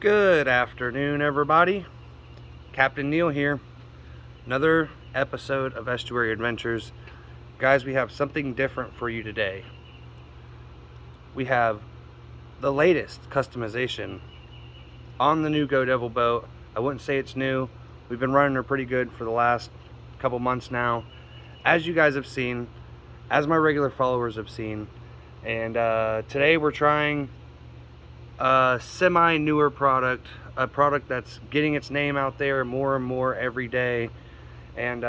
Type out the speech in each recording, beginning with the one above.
Good afternoon, everybody. Captain Neil here. Another episode of Estuary Adventures. Guys, we have something different for you today. We have the latest customization on the new Go Devil boat. I wouldn't say it's new. We've been running her pretty good for the last couple months now, as you guys have seen, as my regular followers have seen. And today we're trying a semi-newer product, a product that's getting its name out there more and more every day. And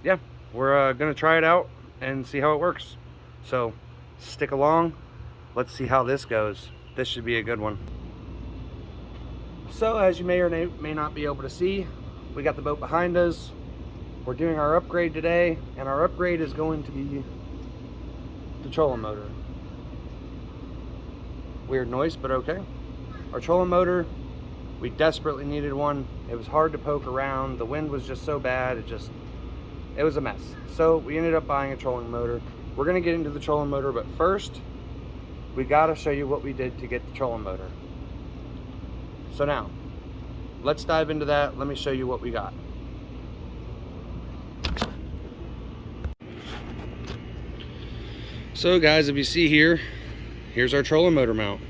yeah, we're gonna try it out and see how it works. So stick along, let's see how this goes. This should be a good one. So as you may or may not be able to see, we got the boat behind us. We're doing our upgrade today, and our upgrade is going to be the trolling motor. Weird noise, but okay. Our trolling motor, we desperately needed one. It was hard to poke around. The wind was just so bad, it was a mess. So we ended up buying a trolling motor. We're gonna get into the trolling motor, but first, we gotta show you what we did to get the trolling motor. So now, let's dive into that. Let me show you what we got. So guys, if you see here, here's our trolling motor mount.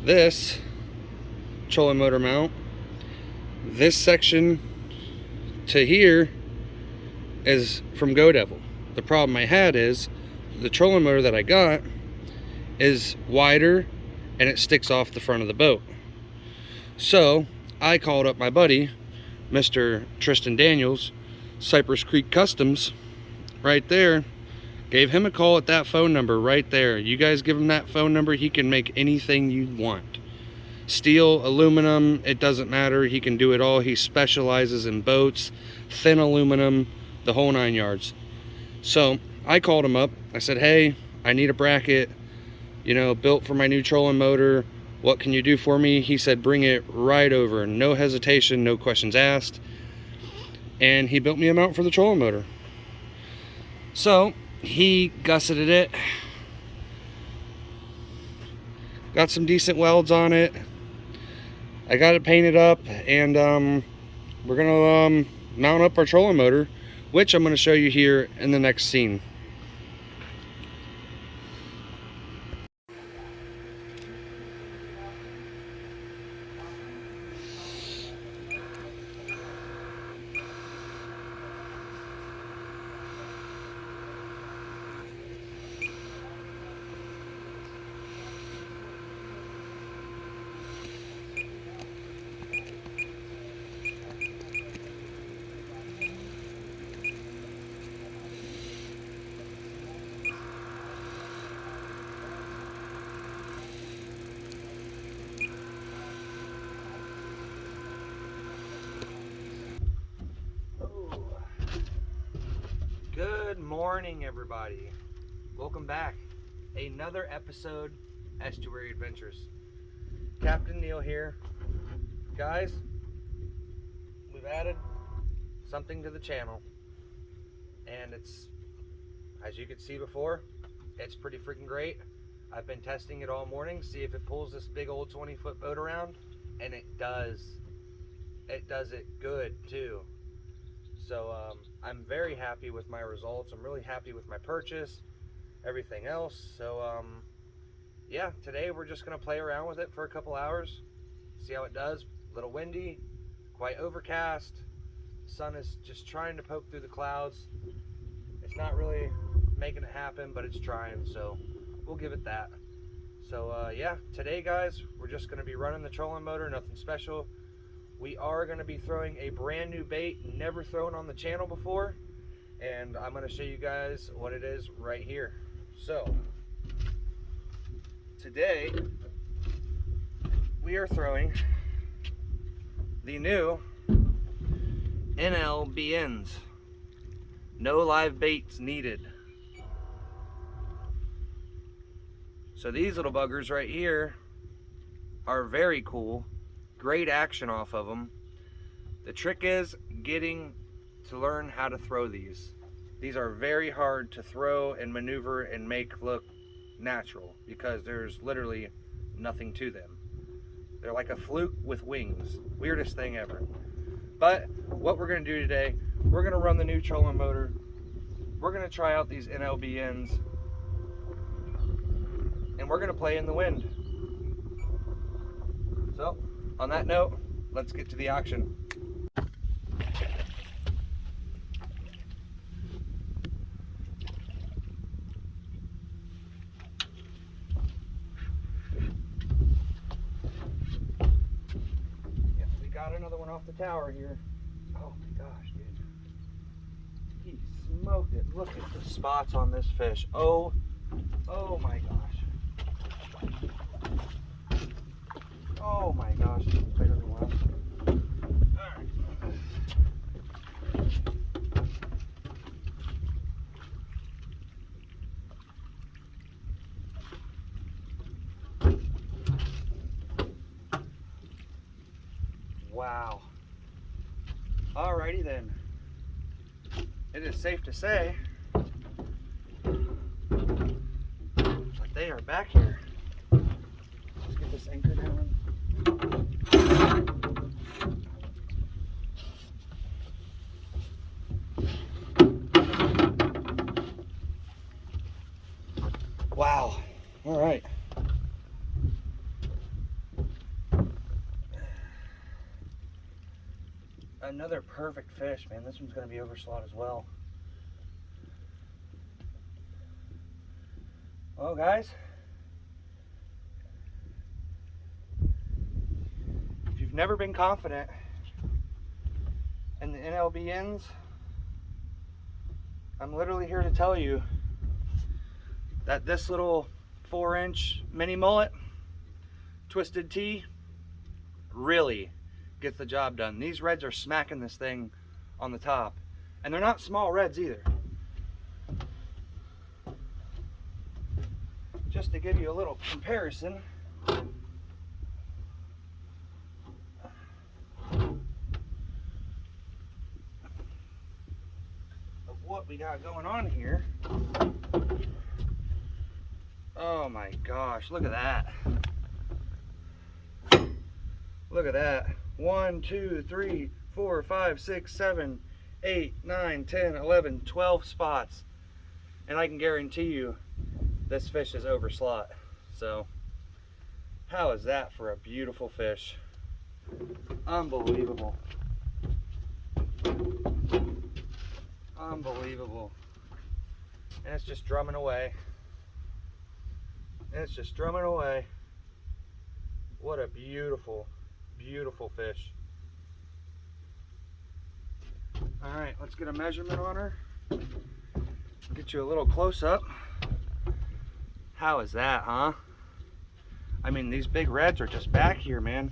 This trolling motor mount, this section to here is from Go Devil. The problem I had is the trolling motor that I got is wider and it sticks off the front of the boat. So I called up my buddy, Mr. Tristan Daniels, Cypress Creek Customs, right there. Gave him a call at that phone number right there. You guys give him that phone number, he can make anything you want. Steel, aluminum, it doesn't matter. He can do it all. He specializes in boats, thin aluminum, the whole 9 yards. So I called him up. I said, hey, I need a bracket, you know, built for my new trolling motor. What can you do for me? He said, bring it right over. No hesitation, no questions asked. And he built me a mount for the trolling motor. So he gusseted it, got some decent welds on it. I got it painted up, and we're gonna mount up our trolling motor, which I'm gonna show you here in the next scene. Good morning, everybody. Welcome back. Another episode, Estuary Adventures. Captain Neil here. Guys, we've added something to the channel, and it's, as you could see before, it's pretty freaking great. I've been testing it all morning, see if it pulls this big old 20-foot boat around, and it does. It does it good too. So I'm very happy with my results. I'm really happy with my purchase, everything else. So yeah, today we're just gonna play around with it for a couple hours, see how it does. A little windy, quite overcast. Sun is just trying to poke through the clouds. It's not really making it happen, but it's trying, so we'll give it that. So yeah, today guys, we're just gonna be running the trolling motor, nothing special. We are going to be throwing a brand new bait, never thrown on the channel before, and I'm going to show you guys what it is right here. So, today, we are throwing the new NLBNs. No live baits needed. So these little buggers right here are very cool. Great action off of them. The trick is getting to learn how to throw these. These are very hard to throw and maneuver and make look natural because there's literally nothing to them. They're like a fluke with wings. Weirdest thing ever. But what we're gonna do today, we're gonna run the new trolling motor. We're gonna try out these NLBNs, and we're gonna play in the wind. So, on that note, let's get to the action. Yeah, we got another one off the tower here. Oh my gosh, dude. He smoked it. Look at the spots on this fish. Oh my gosh. Oh my gosh, this is bigger than one. Alright. Wow. Alrighty then. It is safe to say that they are back here. Let's get this anchor down. Wow. All right. Another perfect fish, man. This one's going to be overslot as well. Well, guys, if you've never been confident in the NLBNs, I'm literally here to tell you that this little 4-inch mini mullet twisted T really gets the job done. These reds are smacking this thing on the top, and they're not small reds either. Just to give you a little comparison, of what we got going on here. Oh my gosh, look at that. Look at that. 1, 2, 3, 4, 5, 6, 7, 8, 9, 10, 11, 12 spots. And I can guarantee you this fish is over slot. So how is that for a beautiful fish? Unbelievable. Unbelievable. And it's just drumming away. And it's just drumming away. What a beautiful, beautiful fish. All right, let's get a measurement on her. Get you a little close up. How is that, huh? I mean, these big reds are just back here, man.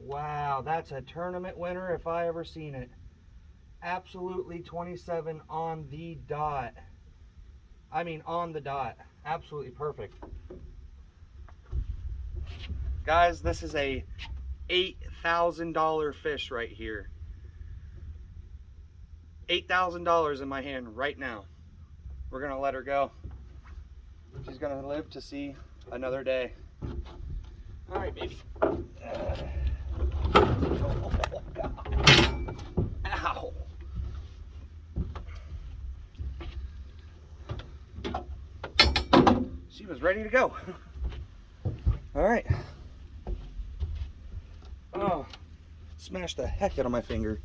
Wow, that's a tournament winner if I ever seen it. Absolutely 27 on the dot. I mean, on the dot. Absolutely perfect. Guys, this is a $8,000 fish right here. $8,000 in my hand right now. We're gonna let her go. She's gonna live to see another day. All right, baby. Oh, God. Ow. She was ready to go. All right. Oh, smashed the heck out of my finger.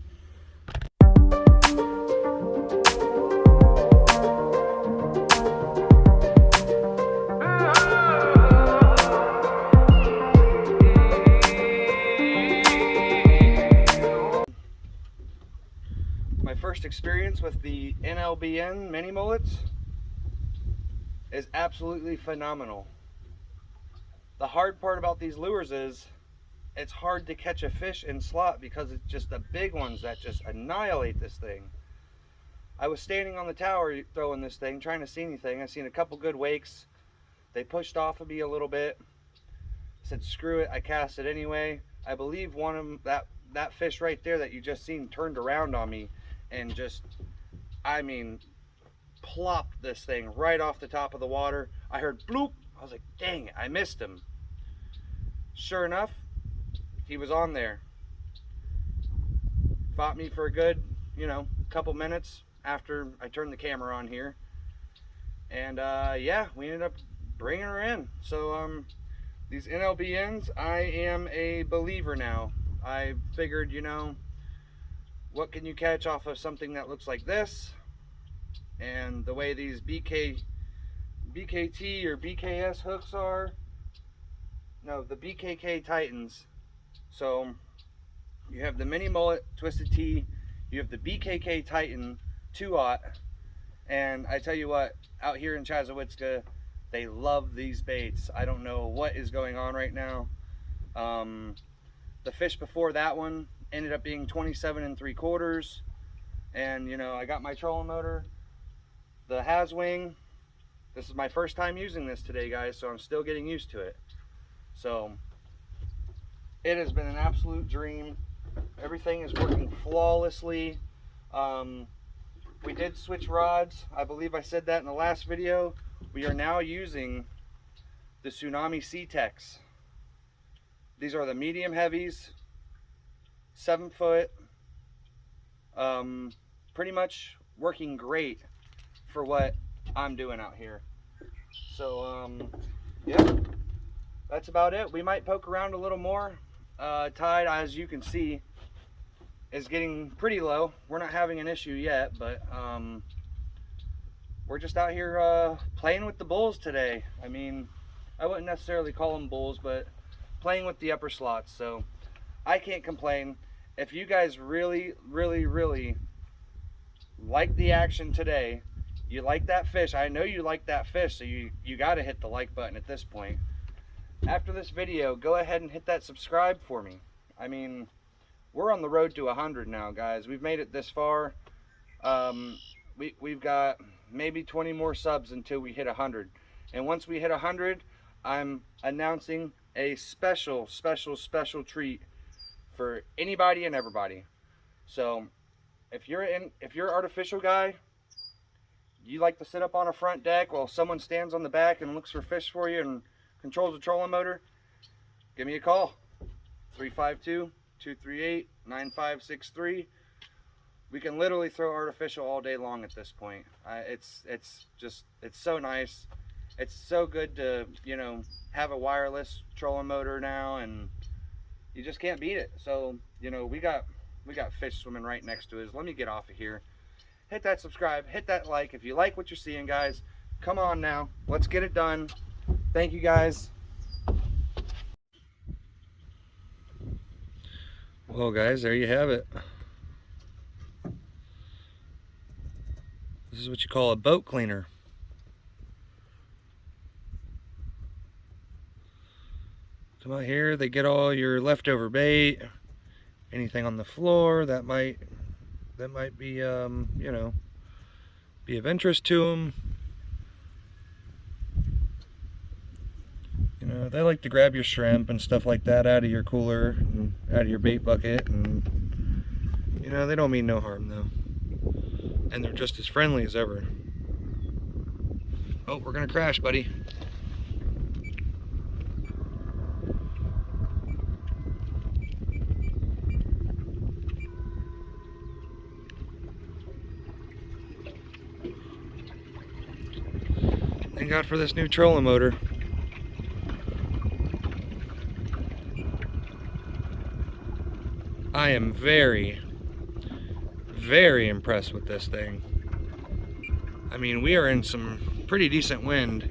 My first experience with the NLBN mini mullets is absolutely phenomenal. The hard part about these lures is it's hard to catch a fish in slot because it's just the big ones that just annihilate this thing. I was standing on the tower throwing this thing, trying to see anything. I seen a couple good wakes. They pushed off of me a little bit. I said, screw it, I cast it anyway. I believe one of them, that fish right there that you just seen turned around on me and just I mean, plopped this thing right off the top of the water. I heard bloop. I was like, dang it, I missed him. Sure enough, he was on there. Fought me for a good, couple minutes after I turned the camera on here. And yeah, we ended up bringing her in. So these NLBNs, I am a believer now. I figured, what can you catch off of something that looks like this? And the way these BKT or BKS hooks are, no, the BKK Titans. So you have the mini mullet twisted T, you have the BKK Titan 2/0, and I tell you what, out here in Chazawitzka, they love these baits. I don't know what is going on right now. The fish before that one ended up being 27 3/4, and I got my trolling motor, the haswing. This is my first time using this today, guys, so I'm still getting used to it. So it has been an absolute dream. Everything is working flawlessly. We did switch rods. I believe I said that in the last video. We are now using the Tsunami C-Tex. These are the medium heavies, 7 foot. Pretty much working great for what I'm doing out here. So yeah, that's about it. We might poke around a little more. Tide, as you can see, is getting pretty low. We're not having an issue yet, but we're just out here playing with the bulls today. I mean, I wouldn't necessarily call them bulls, but playing with the upper slots. So I can't complain. If you guys really, really, really like the action today, you like that fish, I know you like that fish, so you got to hit the like button at this point. After this video, go ahead and hit that subscribe for me. I mean, we're on the road to 100 now, guys. We've made it this far. We've got maybe 20 more subs until we hit 100. And once we hit 100, I'm announcing a special treat for anybody and everybody. So if you're an artificial guy, you like to sit up on a front deck while someone stands on the back and looks for fish for you and controls the trolling motor, give me a call. 352-238-9563. We can literally throw artificial all day long at this point. It's so nice. It's so good to have a wireless trolling motor now, and you just can't beat it. So we got fish swimming right next to us. Let me get off of here. Hit that subscribe, hit that like if you like what you're seeing, guys. Come on now, let's get it done. Thank you, guys. Well, guys, there you have it. This is what you call a boat cleaner. Come out here, they get all your leftover bait, anything on the floor that might be be of interest to them. They like to grab your shrimp and stuff like that out of your cooler and out of your bait bucket, and they don't mean no harm though, and they're just as friendly as ever. Oh, we're gonna crash, buddy. Thank God for this new trolling motor. I am very, very impressed with this thing. I mean, we are in some pretty decent wind,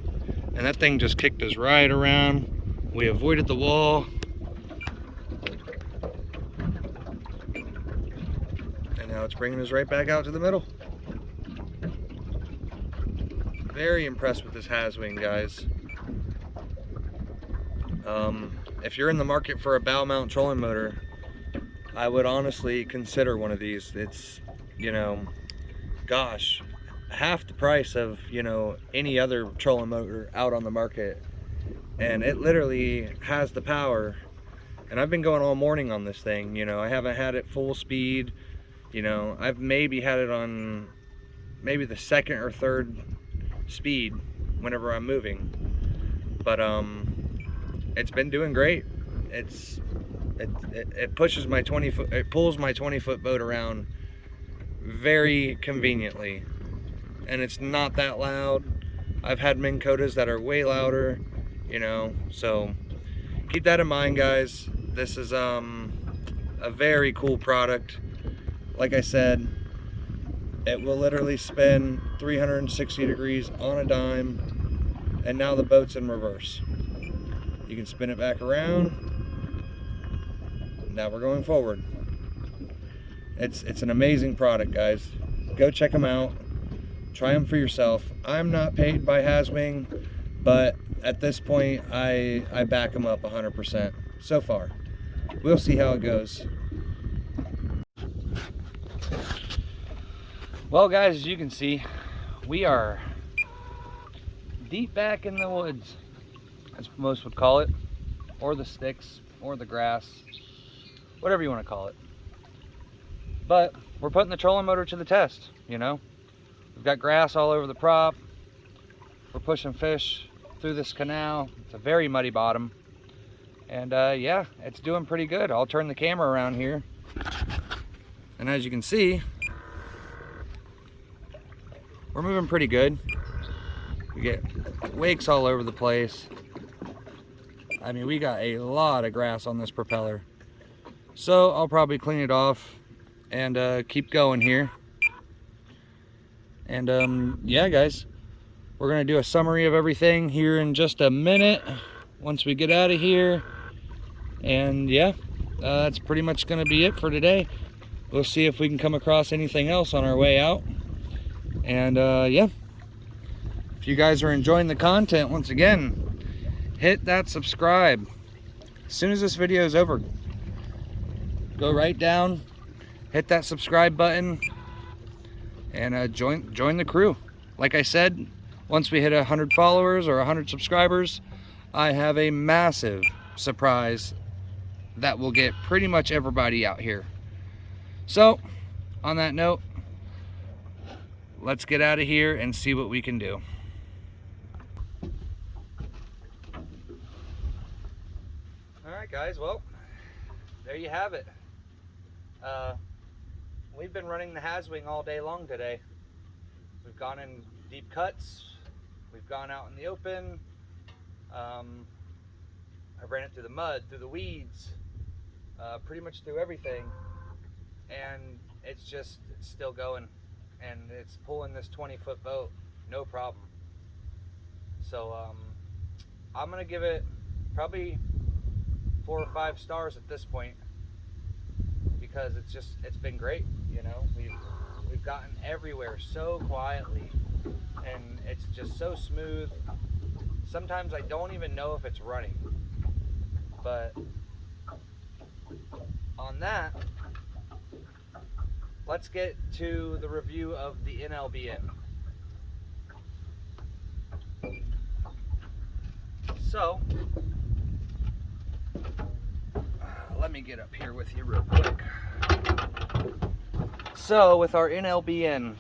and that thing just kicked us right around. We avoided the wall. And now it's bringing us right back out to the middle. Very impressed with this haswing, guys. If you're in the market for a bow mount trolling motor, I would honestly consider one of these. It's, gosh, half the price of, any other trolling motor out on the market. And it literally has the power. And I've been going all morning on this thing, I haven't had it full speed. I've maybe had it on maybe the second or third speed whenever I'm moving. But it's been doing great. It pushes my 20-foot, it pulls my 20-foot boat around very conveniently, and it's not that loud. I've had Minn Kotas that are way louder, you know, so keep that in mind, guys. This is a very cool product. Like I said, it will literally spin 360 degrees on a dime, and now the boat's in reverse. You can spin it back around. Now we're going forward. It's an amazing product, guys. Go check them out. Try them for yourself. I'm not paid by Haswing, but at this point, I back them up 100% so far. We'll see how it goes. Well, guys, as you can see, we are deep back in the woods, as most would call it, or the sticks, or the grass, whatever you want to call it. But we're putting the trolling motor to the test, you know. We've got grass all over the prop. We're pushing fish through this canal. It's a very muddy bottom. And yeah, it's doing pretty good. I'll turn the camera around here. And as you can see, we're moving pretty good. We get wakes all over the place. I mean, we got a lot of grass on this propeller. So I'll probably clean it off and keep going here. And yeah, guys, we're gonna do a summary of everything here in just a minute once we get out of here. And yeah, that's pretty much gonna be it for today. We'll see if we can come across anything else on our way out. And yeah, if you guys are enjoying the content, once again, hit that subscribe. As soon as this video is over, go right down, hit that subscribe button, and join the crew. Like I said, once we hit 100 followers or 100 subscribers, I have a massive surprise that will get pretty much everybody out here. So, on that note, let's get out of here and see what we can do. Alright guys, well, there you have it. We've been running the haswing all day long today. We've gone in deep cuts, we've gone out in the open, I ran it through the mud, through the weeds, pretty much through everything, and it's still going, and it's pulling this 20-foot boat, no problem. So I'm gonna give it probably 4 or 5 stars at this point, because it's been great, you know. We've gotten everywhere so quietly, and it's just so smooth. Sometimes I don't even know if it's running. But on that, let's get to the review of the NLBN. So let me get up here with you real quick. So with our NLBNs,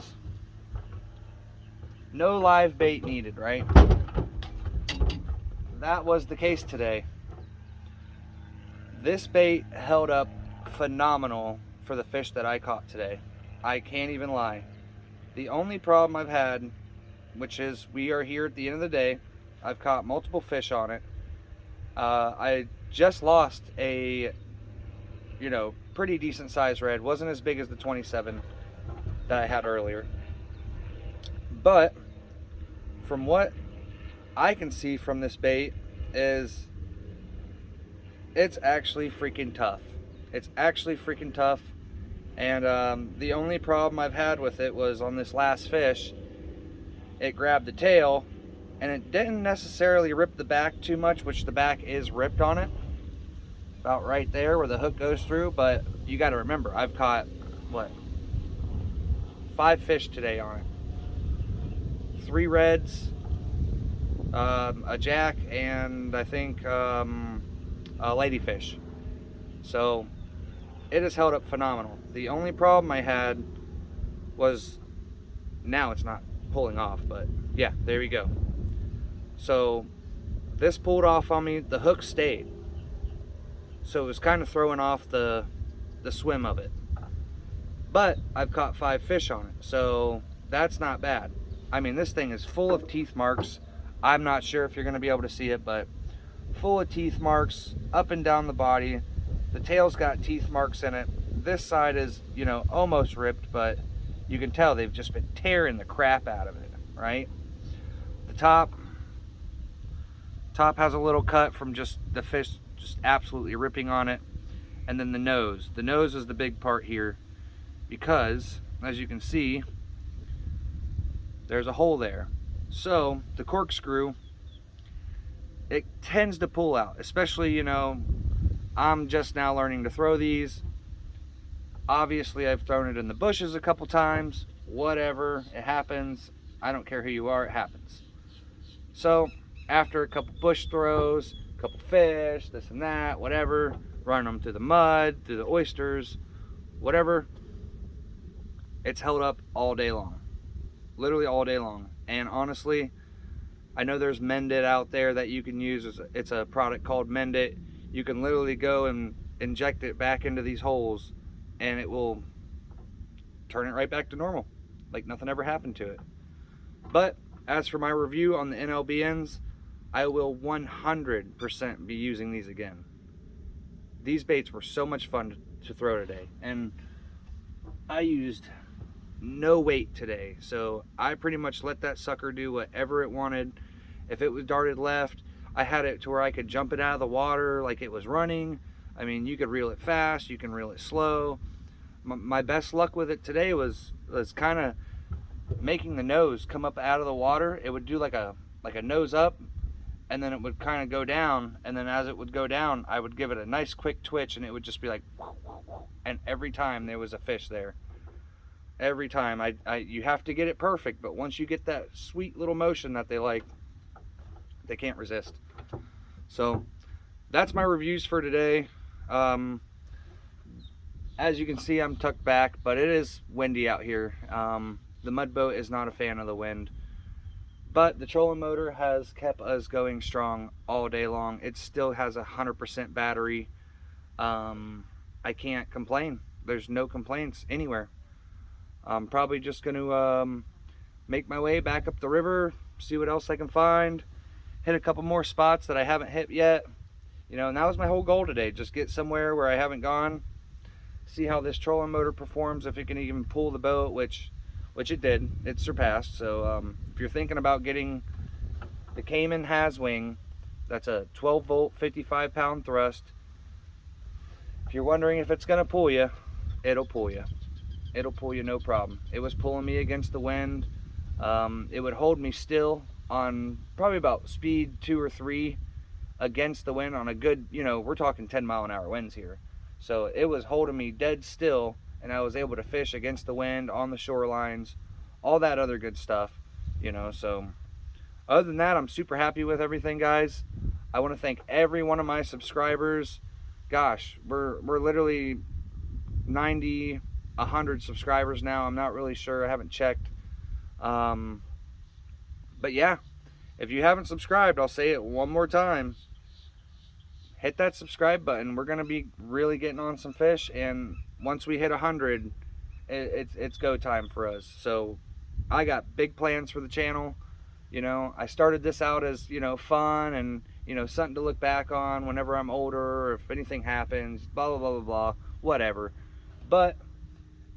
no live bait needed, right? That was the case today. This bait held up phenomenal for the fish that I caught today. I can't even lie. The only problem I've had, which is we are here at the end of the day, I've caught multiple fish on it. I just lost a, you know, pretty decent size red. Wasn't as big as the 27 that I had earlier. But from what I can see from this bait is it's actually freaking tough. It's actually freaking tough. And the only problem I've had with it was on this last fish, it grabbed the tail and it didn't necessarily rip the back too much, which the back is ripped on it. About right there where the hook goes through. But you got to remember, I've caught, what, 5 fish today on it. 3 reds, a jack, and I think a ladyfish. So it has held up phenomenal. The only problem I had was now it's not pulling off, but yeah, there we go. So this pulled off on me, the hook stayed. So it was kind of throwing off the swim of it. But I've caught 5 fish on it, so that's not bad. I mean, this thing is full of teeth marks. I'm not sure if you're gonna be able to see it, but full of teeth marks up and down the body. The tail's got teeth marks in it. This side is, you know, almost ripped, but you can tell they've just been tearing the crap out of it, right? The top has a little cut from just the fish just absolutely ripping on it. And then the nose is the big part here, because as you can see, there's a hole there. So the corkscrew, it tends to pull out, especially, you know, I'm just now learning to throw these. Obviously I've thrown it in the bushes a couple times, whatever, it happens. I don't care who you are, it happens. So after a couple bush throws, a couple fish, this and that, whatever, running them through the mud, through the oysters, whatever, it's held up all day long, literally all day long. And honestly, I know there's Mend It out there that you can use. It's a product called Mend It. You can literally go and inject it back into these holes and it will turn it right back to normal, like nothing ever happened to it. But as for my review on the NLBNs, I will 100% be using these again. These baits were so much fun to throw today, and I used no weight today, so I pretty much let that sucker do whatever it wanted. If it was darted left, I had it to where I could jump it out of the water like it was running. I mean, you could reel it fast, you can reel it slow. My best luck with it today was kind of making the nose come up out of the water. It would do like a nose up, and then it would kind of go down, and then as it would go down, I would give it a nice quick twitch, and it would just be like, and every time there was a fish there. Every time. You have to get it perfect, but once you get that sweet little motion that they like, they can't resist. So that's my reviews for today. As you can see, I'm tucked back, but it is windy out here. The mud boat is not a fan of the wind, but the trolling motor has kept us going strong all day long. It still has 100% battery. I can't complain. There's no complaints anywhere. I'm probably just going to make my way back up the river, see what else I can find, hit a couple more spots that I haven't hit yet. You know, and that was my whole goal today, just get somewhere where I haven't gone, see how this trolling motor performs, if it can even pull the boat, which it did. It surpassed. So if you're thinking about getting the Cayman haswing, that's a 12 volt 55 pound thrust. If you're wondering if it's gonna pull you, it'll pull you. It'll pull you no problem. It was pulling me against the wind. It would hold me still on probably about speed 2 or 3 against the wind on a good, you know, we're talking 10-mile-an-hour winds here. So it was holding me dead still, and I was able to fish against the wind on the shorelines, all that other good stuff, you know. So other than that, I'm super happy with everything, guys. I want to thank every one of my subscribers. Gosh, we're literally 90, 100 subscribers now. I'm not really sure. I haven't checked. But yeah, if you haven't subscribed, I'll say it one more time. Hit that subscribe button. We're going to be really getting on some fish, and once we hit 100, it's go time for us. So I got big plans for the channel. You know, I started this out as, you know, fun and, you know, something to look back on whenever I'm older, or if anything happens, blah, blah, blah, blah, blah, whatever. But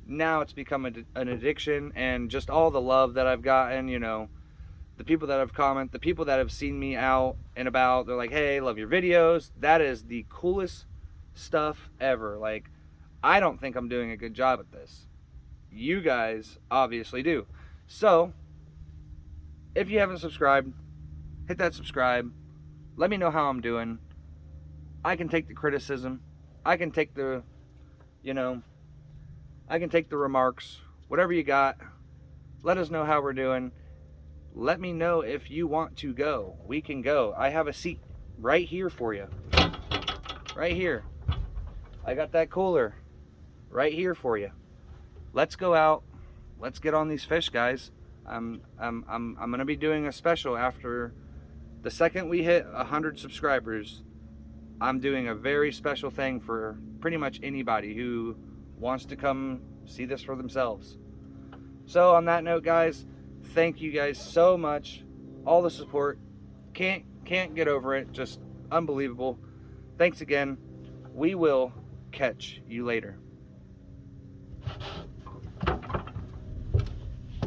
now it's become an addiction, and just all the love that I've gotten, you know, the people that have commented, the people that have seen me out and about, they're like, hey, love your videos. That is the coolest stuff ever. Like, I don't think I'm doing a good job at this. You guys obviously do. So if you haven't subscribed, hit that subscribe. Let me know how I'm doing. I can take the criticism. I can take the, you know, I can take the remarks. Whatever you got, let us know how we're doing. Let me know if you want to go. We can go. I have a seat right here for you. Right here. I got that cooler right here for you. Let's go out. Let's get on these fish, guys. I'm gonna be doing a special after the second we hit 100 subscribers. I'm doing a very special thing for pretty much anybody who wants to come see this for themselves. So on that note, guys, thank you guys so much. All the support. Can't get over it. Just unbelievable. Thanks again. We will catch you later.